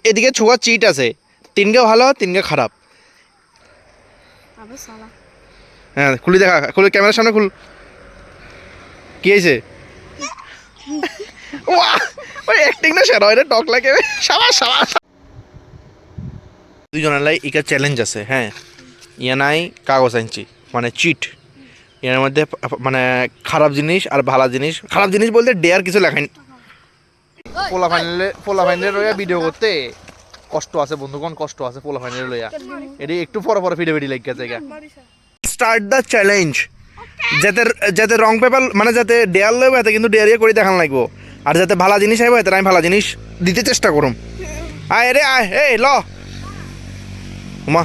এদিকে ছোঁয়া চিট আছে, তিনকে ভালো তিনকে খারাপ। হ্যাঁ খুলি দেখা, খুলে ক্যামেরার সামনে খুল। কি হয়েছে? ওই অ্যাক্টিং না সেরা এটা টক লাগে। সাবাস সাবাস। দুইজনের লাই ইকা চ্যালেঞ্জ আছে। হ্যাঁ ইয়া নাই কাগজ আনছি মানে চিট, এর মধ্যে মানে খারাপ জিনিস আর ভালো জিনিস। খারাপ জিনিস বলতে ডেয়ার কিছু লেখাই। পোলা ফাইনালে লইয়া ভিডিও করতে কষ্ট আছে বন্ধুগণ, কষ্ট আছে পোলা ফাইনালে লইয়া। এটি একটু পরে পরে ফিডে লাগিয়া জায়গা। Start the challenge. যাতে যাতে রং পেপার মানে যাতে ডেয়ার লইব এতে কিন্তু ডেয়ারিয়া করে দেখান লাগবো। আর যাতে ভালো জিনিস আইব এতে আমি ভালো জিনিস দিতে চেষ্টা করুম। আয় রে আয়, এই ল মা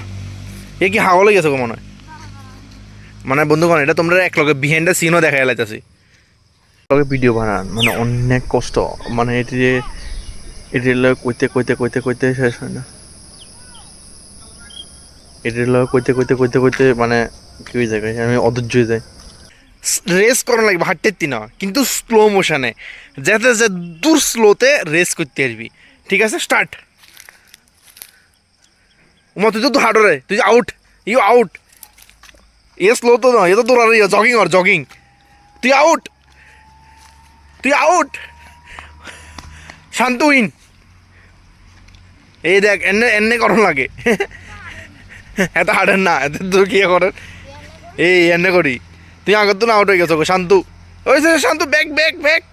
এ কি হাওয়া লেগেছে গো মনে হয়। মানে বন্ধুগণ এটা তোমরা এক লগে বিহাইন্ড দ্য সিনও দেখা যাইতেছি। লগে ভিডিও বানান মানে অনেক কষ্ট, মানে এটি লগে কইতে কইতে কইতে কইতে শেষ হয় না। এটির লগে কইতে কইতে কইতে কইতে মানে কি হয়ে যায় আমি অধৈর্য হয়ে যাই। রেস করানো লাগবে হাঁটতে না, কিন্তু স্লো মোশনে, যাতে যে দূর স্লোতে রেস করতে আসবি। ঠিক আছে স্টার্ট। উমা তুই তো হাঁটো রে, তুই আউট, ইউ আউট। এ স্লো তো না, এ তো তোর জগিং আর জগিং। তুই আউট, তুই আউট। শান্ত উইন। এই দেখ এনে এনে করন লাগে। এত হাঁটেন না, এত তোর কি করেন এই এনে করি। তুই আগের তো না আউট হয়ে গেছো শান্তু। ওই যে শান্তু ব্যাক ব্যাক ব্যাক।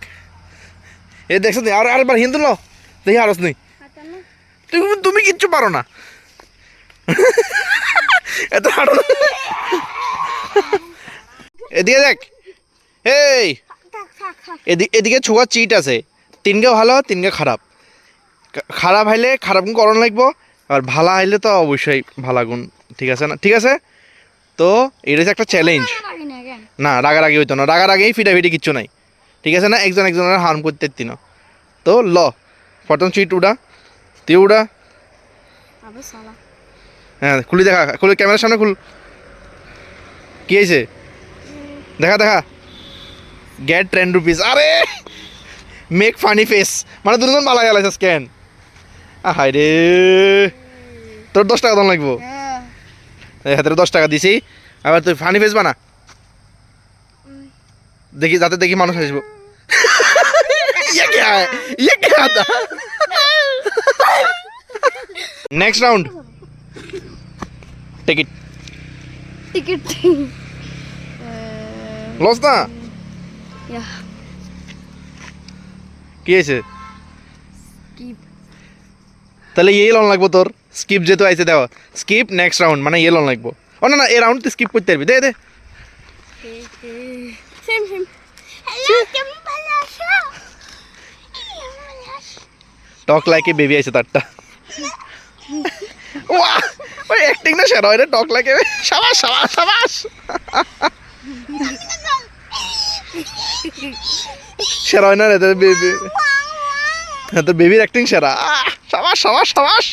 এই দেখছো আর আরেকবার হিন্দু লো দেখি আরস নেই। তুমি কিচ্ছু পারো না। এত হাঁটো না। এদিকে দেখ, এই এদিকে ছোঁয়া চিট আছে, তিনকে ভালো তিনকে খারাপ। খারাপ হাইলে খারাপ গুণ করণ লাগবো, আর ভালো হাইলে তো অবশ্যই ভালো গুণ। ঠিক আছে না? ঠিক আছে তো এটা হচ্ছে একটা চ্যালেঞ্জ। না রাগারাগি হইতো না, রাগারাগি ফিটাফিটি কিচ্ছু নাই। ঠিক আছে না? একজন একজনের হার্ম করতে না। তো ল প্রথম চিট উড়া, তুই উড়া। হ্যাঁ খুলি দেখা, খুলে ক্যামেরার সামনে খুল। কি হয়েছে দেখা দেখা। Get 10 rupees. আরে মেক ফানি ফেস, মানে দুজন ভালো গেল স্ক্যান। হাই রে তোর 10 টাকা দাম লাগবো। হাতে 10 টাকা দিছি, আবার তুই ফানি ফেস বানা দেখি, যাতে দেখি মানুষ আসবো। Next round ticket ticket loss না। কি হয়েছে? তাহলে ইয়ে লন লাগবো তোর। স্কিপ যেহেতু আইছে দেওয়া, স্কিপ নেক্সট রাউন্ড মানে ইয়ে লন লাগবো। ও না না এই রাউন্ড তুই স্কিপ করতে পারবি। দে দে টক লাইকে বেবি আইছে তারটা। ওই অ্যাক্টিং না সেরা এটা টক লাইকে। সাবাস সাবাস সাবাস। সেরা হয় না রে তোর বেবি, তোর বেবির অ্যাক্টিং সেরা। সাবাস সাবাস সাবাস।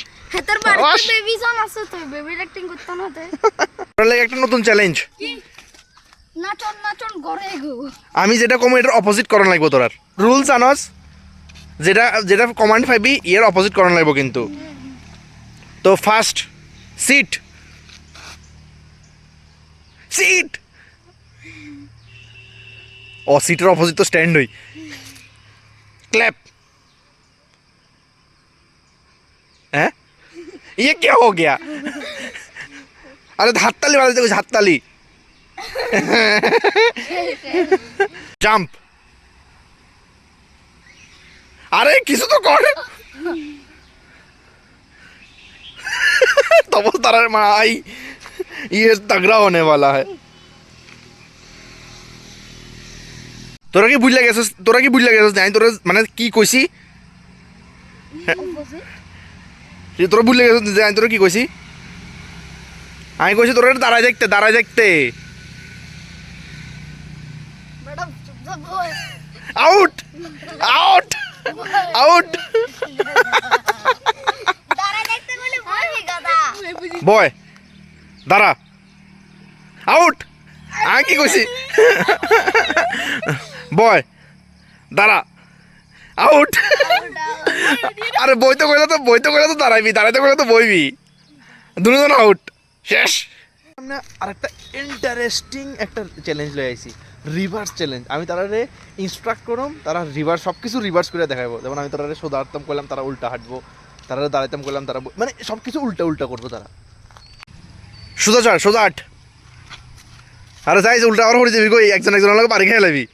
একটা নতুন চ্যালেঞ্জ। আমি যেটা কম এটার অপোজিট করানো লাগবো তোর। রুলস আনস, যেটা যেটা কমান্ড পাইবি এর অপোজিট করানো লাগবো কিন্তু। তো ফার্স্ট সিট সিট। ও সিটের অপোজিট তো স্ট্যান্ড হই। क्लैप। हैं ये क्या हो गया? अरे हाथ ताली वाले देखो, हाथ ताली। जंप। अरे किसी तो कौन तब तारा माई ये तगड़ा होने वाला है। তোরা কি বুঝলা গেছিস? তোরা কি বুঝলা গেছিস? জানি তোরা মানে কি কইছি। তোরা বুঝলে গেছিস জানি তোরা কি কইছি। আমি কইছি তোরা দাঁড়ায় দেখতে, দাঁড়ায় দেখতে। Out out out. বয় দাঁড়া আউট। আমি কি কইছি? বয় দাঁড়া আউট আরে বই তো কইলে তো দাঁড়াইতে কইলে তো বইবি দুজন আউট শেষ সামনে আরেকটা ইন্টারেস্টিং একটা চ্যালেঞ্জ লয়ে আইছি রিভার্স চ্যালেঞ্জ আমি তারারে ইনস্ট্রাক্ট করম তারা রিভার্স সব কিছু রিভার্স করে দেখাবো যেমন আমি তারারে সোদার্তম করলাম তারা উল্টা হাঁটবো তারা দাঁড়াইতাম করলাম তারা মানে সব কিছু উল্টা উল্টা করবো তারা সোজা আট আরে যাই উল্টা আবার হয়ে যাবি কই একজন লাগে পারি খেয়ে লাবি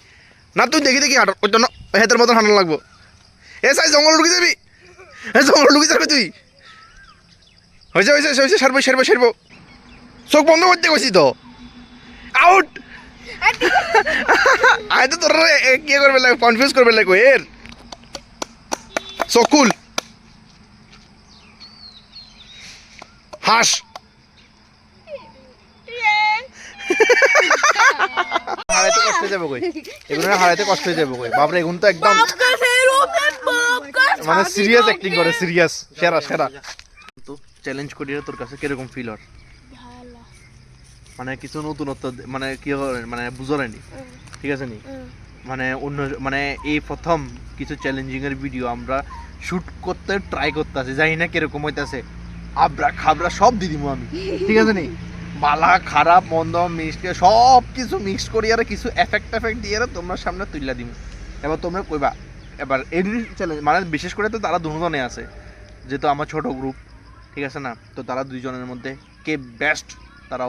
না তুই দেখি হাঁটো ওই জন্য হেতের মতন হাঁটানো লাগবো এ চাই জঙ্গল ঢুকে যাবি জঙ্গল ঢুকে যাবি তুই হয়েছে সারবো চোখ বন্ধ করতে গেছি তো আউট আয় তো তোর কি করবে লাগে কনফিউজ করবে লাগে এর চোখ খুল হাস হারাইতে কষ্ট হয়ে যাবে কই এগুলো হারাইতে কষ্ট হয়ে যাবে কই বাপরে এগুলো তো একদম মানে সিরিয়াস অ্যাক্টিং করে সিরিয়াস সেরা তো চ্যালেঞ্জ করি তোর কাছে কিরকম ফিল হয় মানে কিছু নতুনত্ব মানে কি মানে বুঝো নাইনি ঠিক আছে নি মানে অন্য মানে এই প্রথম কিছু চ্যালেঞ্জিং এর ভিডিও আমরা শুট করতে ট্রাই করতে আছি জানি না কিরকম হইতাছে আবরা খাবরা সব দিয়ে দিব আমি ঠিক আছে নি বালা খারাপ মন্দ মিক্সড সব কিছু মিক্স করি আর কিছু এফেক্ট দিয়ে তোমরা সামনে তুইলা দিব এবার তোমরা কইবা এবার এই চ্যালেঞ্জ মানে বিশেষ করে তো তারা দুজনে আছে যেহেতু আমার ছোট গ্রুপ ঠিক আছে না তো তারা দুইজনের মধ্যে কে বেস্ট তারা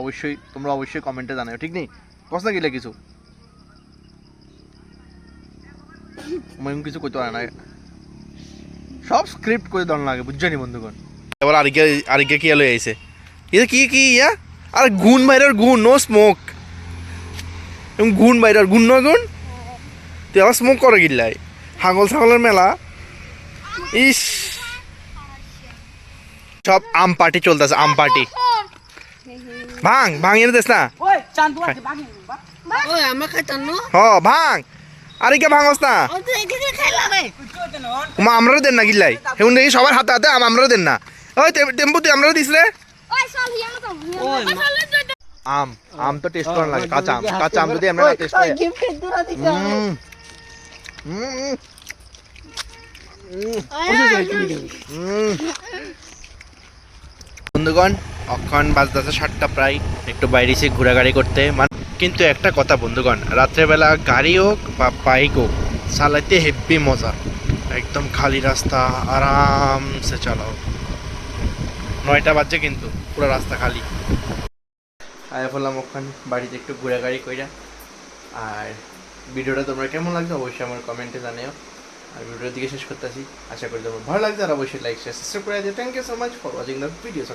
তোমরা অবশ্যই কমেন্টে জানাও ঠিক নেই প্রশ্ন গেলে কিছু কিছু করতে পারে না সব স্ক্রিপ্ট করে দেওয়া লাগে বুঝছনি বন্ধুগণ এবার আরিকে কি লই আইছে এটা কি ইয়া আর গুণ বাইরের গুণ নো স্মোক এবং গুণ বাইরের গুণ নয় গুণ তুই আবার স্মোক করে গিল্লাই ছাগলের মেলা ইস সব আম পার্টি চলতেছে আম পার্টি ভাঙ এনে দেস না ভাঙ আরে কে ভাঙস না আমরাও দেন না গিল্লাই হেউন দেখি সবার হাতে আমরাও দেন না ওই টেম্পু তুই আমরাও দিস রে আম তো টেস্ট করার লাগে কাঁচা আম যদি আমরা টেস্ট করি বন্ধুগণ অক্ষণ বাজতেছে 7টা প্রায় একটু বাইরে এসে ঘোরাঘুরি করতে কিন্তু একটা কথা বন্ধুগণ রাত্রেবেলা গাড়ি হোক বা বাইক হোক চালাইতে হেভি মজা একদম খালি রাস্তা আরামসে চালাও 9টা বাজছে কিন্তু পুরো রাস্তা খালি আয়া বললাম ওখানে বাড়িতে একটু ঘোরাঘুরি কইরা আর ভিডিওটা তোমরা কেমন লাগছে অবশ্যই আমার কমেন্টে জানিও আর ভিডিওর দিকে শেষ করতেছি আশা করি তোমার ভালো লাগছে আর অবশ্যই লাইক শেয়ার সাবস্ক্রাইব করে দিও thank you so much for watching the video